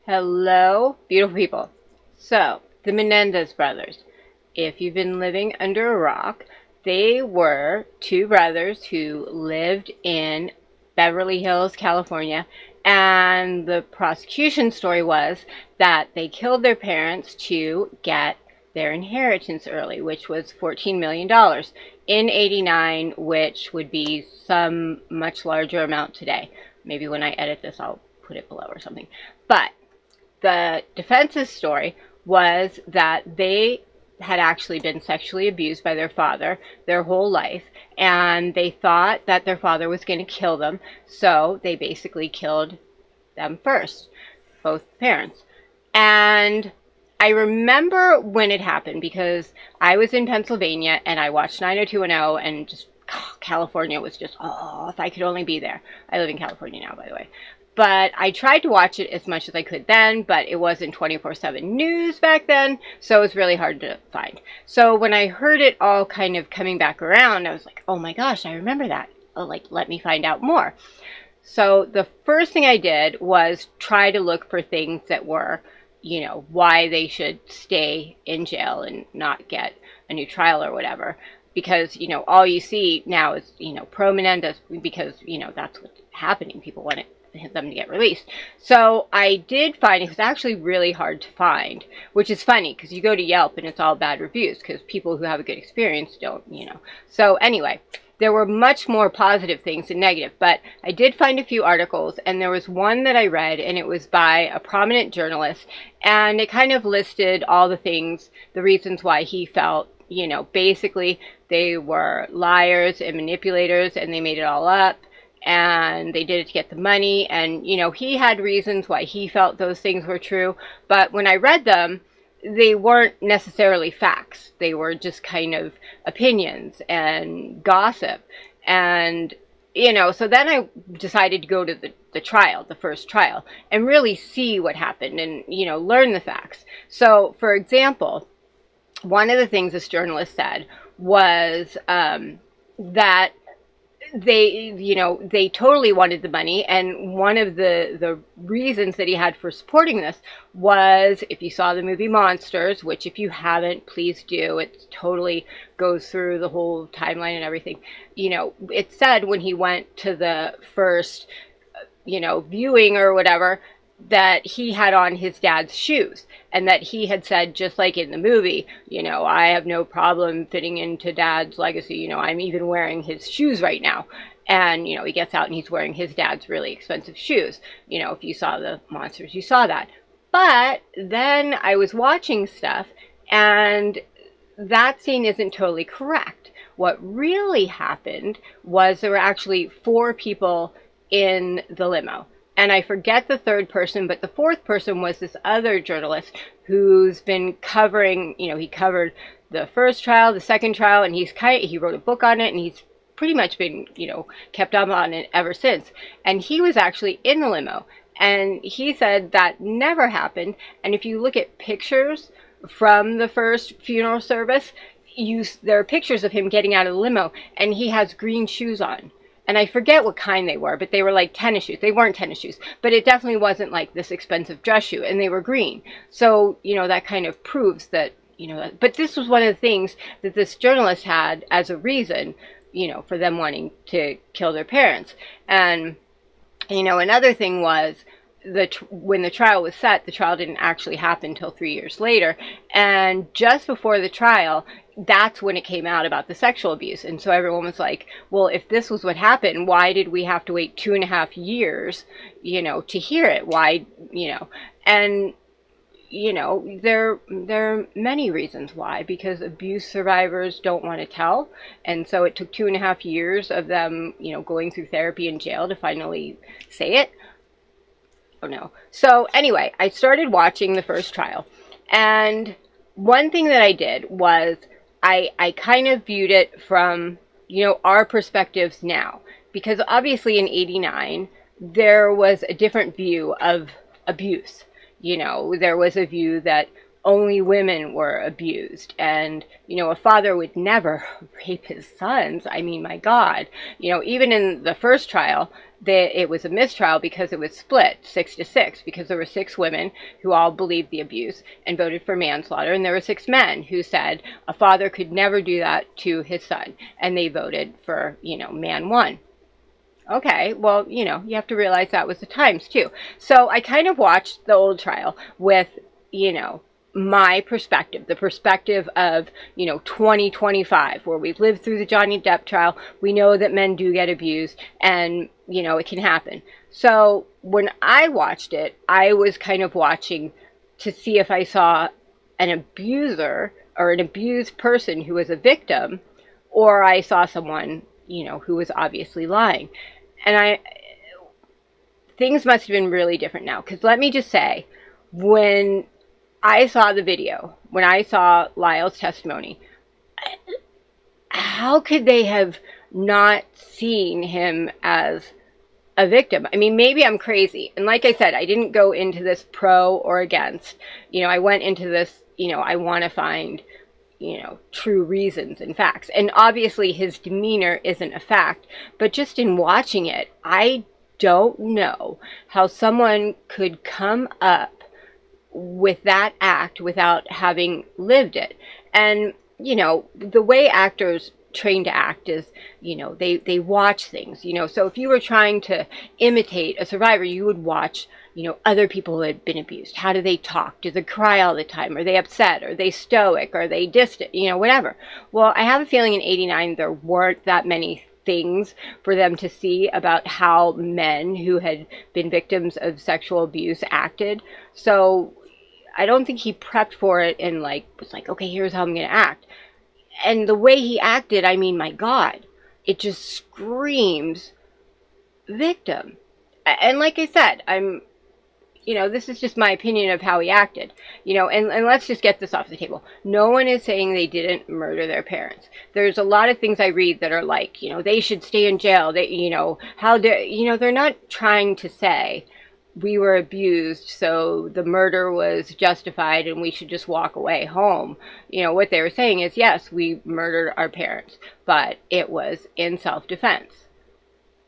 Hello, beautiful people. So, the Menendez brothers. If you've been living under a rock, they were two brothers who lived in Beverly Hills, California, and the prosecution story was that they killed their parents to get their inheritance early, which was $14 million in '89, which would be some much larger amount today. Maybe when I edit this, I'll put it below or something. But the defense's story was that they had actually been sexually abused by their father their whole life, and they thought that their father was going to kill them, so they basically killed them first, both parents. And I remember when it happened because I was in Pennsylvania and I watched 90210 and just California was just, oh, if I could only be there. I live in California now, by the way. But I tried to watch it as much as I could then, but it wasn't 24/7 news back then, so it was really hard to find. So when I heard it all kind of coming back around, I was like, oh my gosh, I remember that. Oh, like, let me find out more. So the first thing I did was try to look for things that were, why they should stay in jail and not get a new trial or whatever. Because, all you see now is, pro Menendez, because, that's what's happening. People want them to get released. So I did find it was actually really hard to find, which is funny because you go to Yelp and it's all bad reviews because people who have a good experience don't, So anyway, there were much more positive things than negative, but I did find a few articles, and there was one that I read, and it was by a prominent journalist, and it kind of listed all the things, the reasons why he felt, basically they were liars and manipulators, and they made it all up, and they did it to get the money, and, he had reasons why he felt those things were true, but when I read them, they weren't necessarily facts. They were just kind of opinions and gossip. And, so then I decided to go to the trial, the first trial, and really see what happened and, learn the facts. So, for example, one of the things this journalist said was that they totally wanted the money, and one of the reasons that he had for supporting this was, if you saw the movie Monsters, which if you haven't, please do, it totally goes through the whole timeline and everything, it said when he went to the first, viewing or whatever, that he had on his dad's shoes, and that he had said, just like in the movie, I have no problem fitting into dad's legacy, I'm even wearing his shoes right now. And, he gets out and he's wearing his dad's really expensive shoes. If you saw the Monsters, you saw that. But then I was watching stuff, and that scene isn't totally correct. What really happened was there were actually 4 people in the limo. And I forget the third person, but the fourth person was this other journalist who's been covering, he covered the first trial, the second trial, and he wrote a book on it, and he's pretty much been, kept up on it ever since. And he was actually in the limo, and he said that never happened. And if you look at pictures from the first funeral service, there are pictures of him getting out of the limo, and he has green shoes on. And I forget what kind they were, but they were like tennis shoes. They weren't tennis shoes, but it definitely wasn't like this expensive dress shoe, and they were green. So, that kind of proves that, but this was one of the things that this journalist had as a reason, for them wanting to kill their parents. And, another thing was, when the trial was set, the trial didn't actually happen until 3 years later. And just before the trial, that's when it came out about the sexual abuse. And so everyone was like, well, if this was what happened, why did we have to wait 2.5 years, to hear it? Why, and, there are many reasons why, because abuse survivors don't want to tell. And so it took 2.5 years of them, going through therapy in jail to finally say it. Oh no. So anyway, I started watching the first trial, and one thing that I did was I kind of viewed it from, our perspectives now, because obviously in '89, there was a different view of abuse. There was a view that only women were abused, and a father would never rape his sons. I mean, my God. Even in the first trial, it was a mistrial because it was split 6-6, because there were 6 women who all believed the abuse and voted for manslaughter, and there were 6 men who said a father could never do that to his son, and they voted for man 1. Okay, well, you have to realize that was the times too. So I kind of watched the old trial with, my perspective, the perspective of, 2025, where we've lived through the Johnny Depp trial. We know that men do get abused, and, it can happen. So when I watched it, I was kind of watching to see if I saw an abuser or an abused person who was a victim, or I saw someone, who was obviously lying. And things must have been really different now, because let me just say, when I saw the video, when I saw Lyle's testimony, how could they have not seen him as a victim? I mean, maybe I'm crazy. And like I said, I didn't go into this pro or against. I went into this, I want to find, true reasons and facts. And obviously his demeanor isn't a fact, but just in watching it, I don't know how someone could come up with that act without having lived it. And, the way actors train to act is, they watch things, so if you were trying to imitate a survivor, you would watch, other people who had been abused. How do they talk? Do they cry all the time? Are they upset? Are they stoic? Are they distant? Whatever. Well, I have a feeling in '89 there weren't that many things for them to see about how men who had been victims of sexual abuse acted. So I don't think he prepped for it and was like, okay, here's how I'm going to act. And the way he acted, I mean, my God, it just screams victim. And like I said, this is just my opinion of how he acted, and let's just get this off the table. No one is saying they didn't murder their parents. There's a lot of things I read that are like, they should stay in jail. They, how dare, they're not trying to say we were abused, so the murder was justified and we should just walk away home. What they were saying is, yes, we murdered our parents, but it was in self-defense.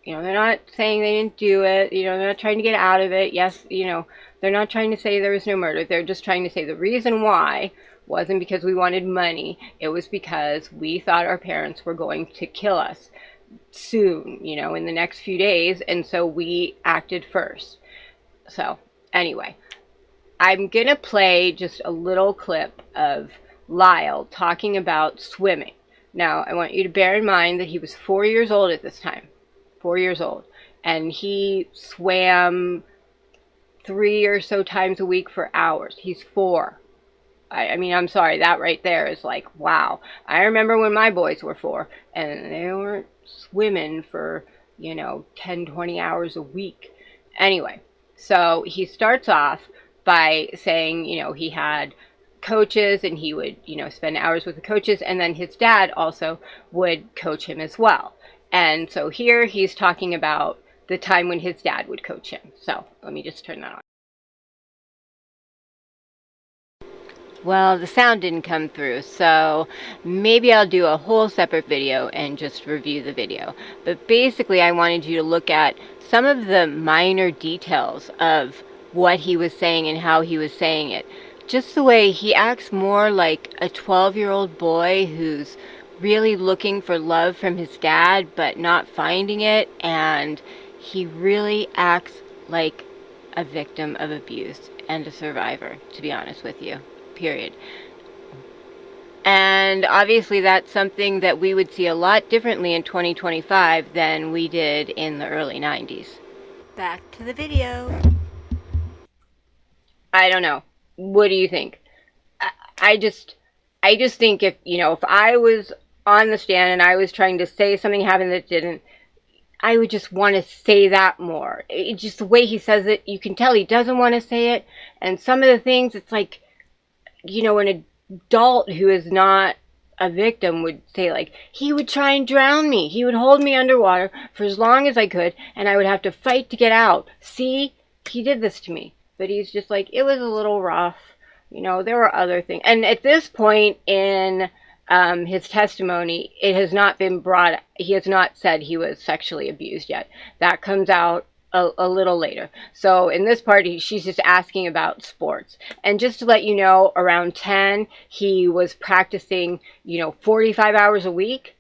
They're not saying they didn't do it. They're not trying to get out of it. Yes, they're not trying to say there was no murder. They're just trying to say the reason why wasn't because we wanted money. It was because we thought our parents were going to kill us soon, in the next few days, and so we acted first. So, anyway, I'm going to play just a little clip of Lyle talking about swimming. Now, I want you to bear in mind that he was 4 years old at this time. 4 years old, and he swam 3 or so times a week for hours. He's 4. I mean, I'm sorry, that right there is like, wow. I remember when my boys were 4, and they weren't swimming for, 10, 20 hours a week. Anyway, so he starts off by saying, he had coaches, and he would, spend hours with the coaches, and then his dad also would coach him as well. And so here he's talking about the time when his dad would coach him. So let me just turn that on. Well, the sound didn't come through, so maybe I'll do a whole separate video and just review the video. But basically, I wanted you to look at some of the minor details of what he was saying and how he was saying it. Just the way he acts more like a 12-year-old boy who's really looking for love from his dad but not finding it, and he really acts like a victim of abuse and a survivor, to be honest with you, period. And obviously that's something that we would see a lot differently in 2025 than we did in the early 90s. Back to the video. I don't know. What do you think? I just think if I was on the stand and I was trying to say something happened that didn't, I would just want to say that more. It's just the way he says it, you can tell he doesn't want to say it. And some of the things, it's like, an adult who is not a victim would say, like, he would try and drown me. He would hold me underwater for as long as I could, and I would have to fight to get out. See, he did this to me. But he's just like, it was a little rough. There were other things. And at this point in his testimony, it has not been brought, he has not said he was sexually abused yet. That comes out a little later. So in this part, she's just asking about sports. And just to let you know, around 10, he was practicing, 45 hours a week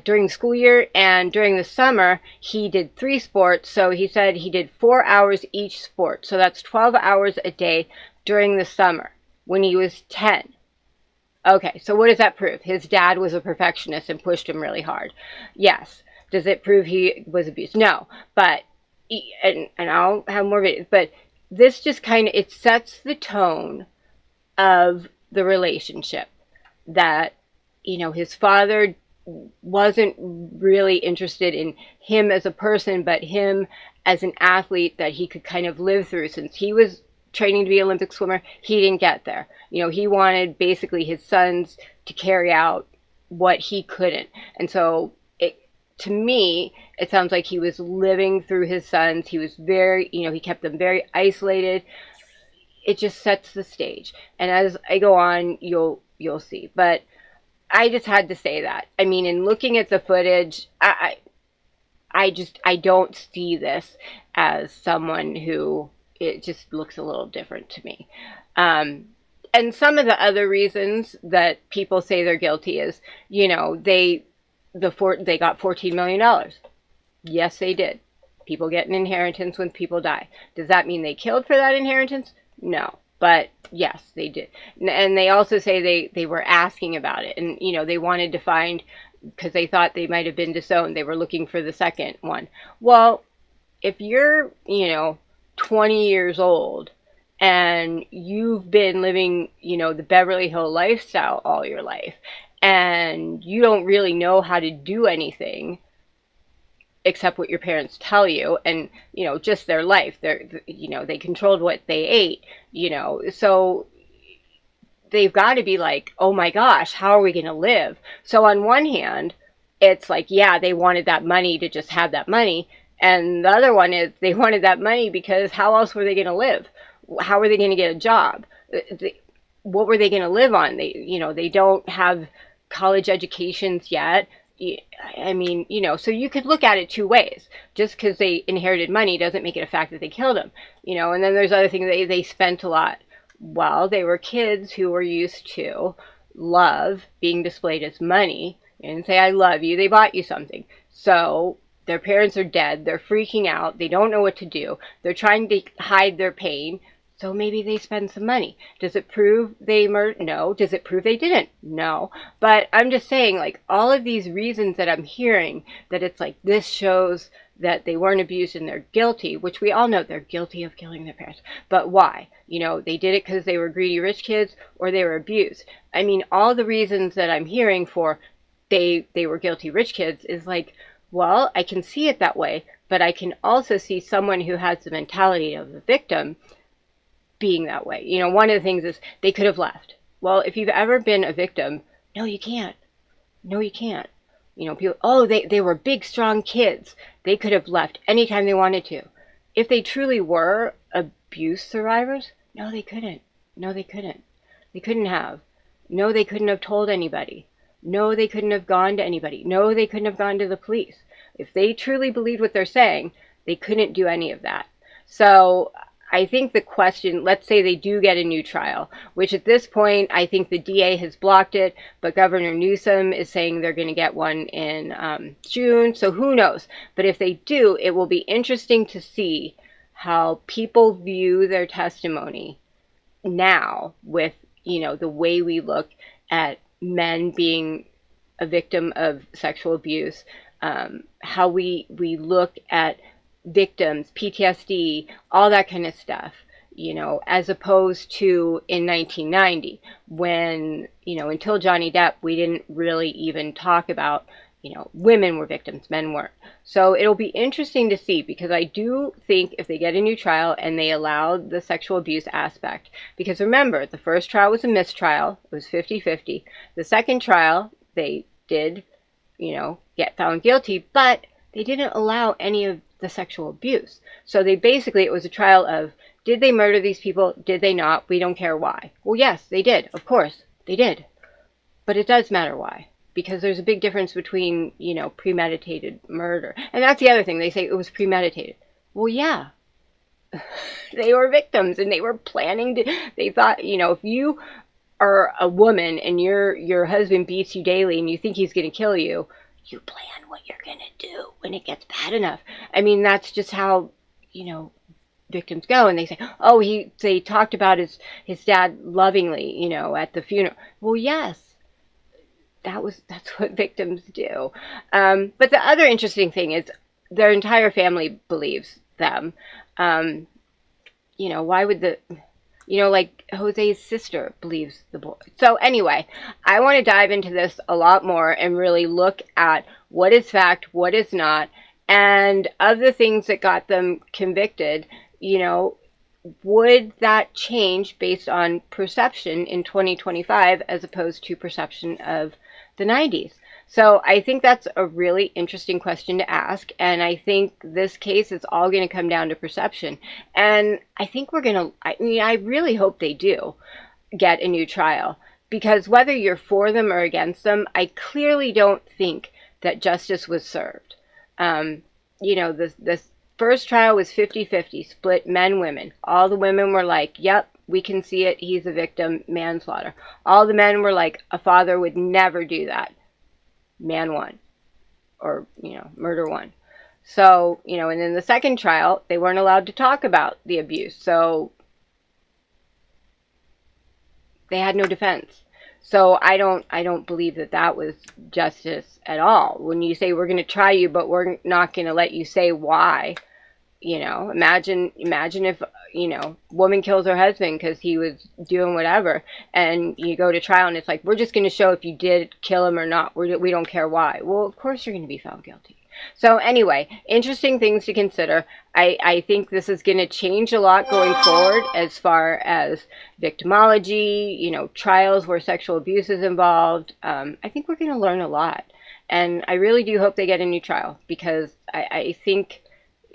during the school year. And during the summer, he did 3 sports. So he said he did 4 hours each sport. So that's 12 hours a day during the summer when he was 10. Okay, so what does that prove? His dad was a perfectionist and pushed him really hard. Yes. Does it prove he was abused? No. But and I'll have more videos, but this just kind of, it sets the tone of the relationship that, his father wasn't really interested in him as a person, but him as an athlete that he could kind of live through. Since he was training to be an Olympic swimmer, he didn't get there. He wanted basically his sons to carry out what he couldn't. And so to me, it sounds like he was living through his sons. He was very, he kept them very isolated. It just sets the stage. And as I go on, you'll see. But I just had to say that. I mean, in looking at the footage, I don't see this as someone who, it just looks a little different to me. And some of the other reasons that people say they're guilty is, they got $14 million. Yes, they did. People get an inheritance when people die. Does that mean they killed for that inheritance? No. But yes, they did. And they also say they were asking about it. And, they wanted to find, because they thought they might have been disowned. They were looking for the second one. Well, if you're, 20 years old and you've been living, the Beverly Hills lifestyle all your life, and you don't really know how to do anything except what your parents tell you, and just their life, they controlled what they ate, so they've got to be like, oh my gosh, how are we going to live? So on one hand, it's like, yeah, they wanted that money to just have that money, and the other one is they wanted that money because how else were they going to live? How were they going to get a job? What were they going to live on? They don't have college educations yet. I mean, so you could look at it 2 ways. Just because they inherited money doesn't make it a fact that they killed him. And then there's other things. They spent a lot. Well, they were kids who were used to love being displayed as money. And say, I love you. They bought you something. So their parents are dead. They're freaking out. They don't know what to do. They're trying to hide their pain. So maybe they spend some money. Does it prove they murdered? No. Does it prove they didn't? No. But I'm just saying, like, all of these reasons that I'm hearing, that it's like, this shows that they weren't abused and they're guilty, which we all know they're guilty of killing their parents. But why? They did it because they were greedy rich kids or they were abused. I mean, all the reasons that I'm hearing for they were guilty rich kids is like, well, I can see it that way, but I can also see someone who has the mentality of the victim being that way. One of the things is they could have left. Well, if you've ever been a victim, no, you can't. No, you can't. People, oh, they were big, strong kids. They could have left anytime they wanted to. If they truly were abuse survivors, no, they couldn't. No, they couldn't. They couldn't have. No, they couldn't have told anybody. No, they couldn't have gone to anybody. No, they couldn't have gone to the police. If they truly believed what they're saying, they couldn't do any of that. So I think the question, let's say they do get a new trial, which at this point, I think the DA has blocked it, but Governor Newsom is saying they're going to get one in June, so who knows? But if they do, it will be interesting to see how people view their testimony now with, the way we look at men being a victim of sexual abuse, how we look at victims, PTSD, all that kind of stuff, as opposed to in 1990 when, until Johnny Depp, we didn't really even talk about, women were victims, men weren't. So it'll be interesting to see, because I do think if they get a new trial and they allow the sexual abuse aspect, because remember, the first trial was a mistrial, it was 50-50. The second trial, they did, get found guilty, but they didn't allow any of the sexual abuse. So it was a trial of, Did they murder these people? Did they not? We don't care why. Well, yes, they did. Of course, they did. But it does matter why. Because there's a big difference between, you know, premeditated murder. And that's the other thing. They say it was premeditated. Well, yeah. They were victims and they were planning to, they thought, you know, if you are a woman and your husband beats you daily and you think he's going to kill you, you plan what you're going to do when it gets bad enough. I mean, that's just how, you know, victims go. And they say, oh, they talked about his dad lovingly, you know, at the funeral. Well, yes. That's what victims do. But the other interesting thing is their entire family believes them. You know, why would like Jose's sister believes the boy. So anyway, I want to dive into this a lot more and really look at what is fact, what is not, and of the things that got them convicted, you know, would that change based on perception in 2025 as opposed to perception of the 90s? So I think that's a really interesting question to ask, and I think this case is all going to come down to perception. And I think I really hope they do get a new trial, because whether you're for them or against them, I clearly don't think that justice was served. You know, this first trial was 50-50, split men, women. All the women were like, yep, we can see it, he's a victim, manslaughter. All the men were like, a father would never do that. Man won. Or, you know, murder won. So, you know, and in the second trial, they weren't allowed to talk about the abuse. So they had no defense. So I don't believe that was justice at all. When you say we're going to try you, but we're not going to let you say why. You know, imagine if, you know, woman kills her husband because he was doing whatever, and you go to trial and it's like, we're just going to show if you did kill him or not. We don't care why. Well, of course you're going to be found guilty. So anyway, interesting things to consider. I think this is going to change a lot going forward as far as victimology, you know, trials where sexual abuse is involved. I think we're going to learn a lot. And I really do hope they get a new trial, because I think,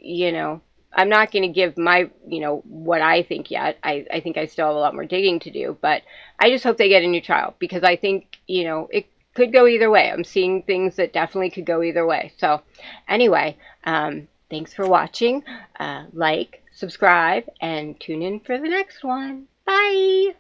you know, I'm not going to give my, you know, what I think yet. I think I still have a lot more digging to do, but I just hope they get a new trial, because I think, you know, it could go either way. I'm seeing things that definitely could go either way. So anyway, thanks for watching. Like, subscribe, and tune in for the next one. Bye!